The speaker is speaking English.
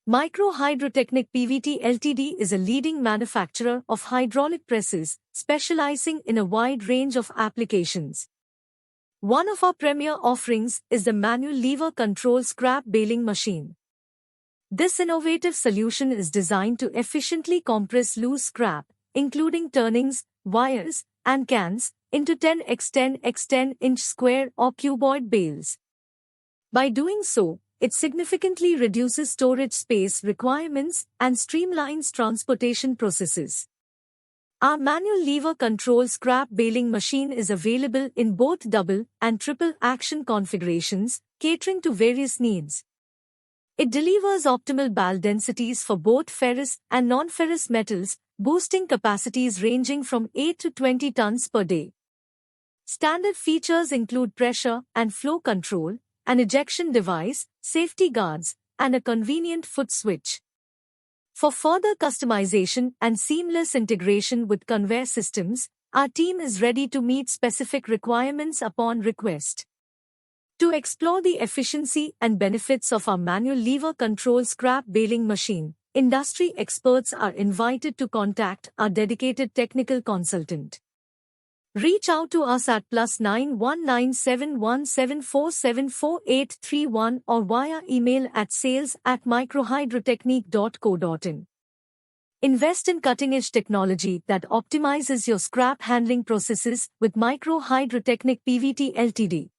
Hydrotechnic PVT Ltd is a leading manufacturer of hydraulic presses, specializing in a wide range of applications. One of our premier offerings is the manual lever control scrap baling machine. This innovative solution is designed to efficiently compress loose scrap, including turnings, wires, and cans, into 10x10x10-inch square or cuboid bales. By doing so, it significantly reduces storage space requirements and streamlines transportation processes. Our manual lever control scrap baling machine is available in both double and triple action configurations, catering to various needs. It delivers optimal bale densities for both ferrous and non-ferrous metals, boosting capacities ranging from 8 to 20 tons per day. Standard features include pressure and flow control, an ejection device, safety guards, and a convenient foot switch. For further customization and seamless integration with conveyor systems, our team is ready to meet specific requirements upon request. To explore the efficiency and benefits of our manual lever control scrap baling machine, industry experts are invited to contact our dedicated technical consultant. Reach out to us at +91 9717474831 or via email at sales@microhydrotechnic.co.in. Invest in cutting-edge technology that optimizes your scrap handling processes with Hydrotechnic PVT Ltd.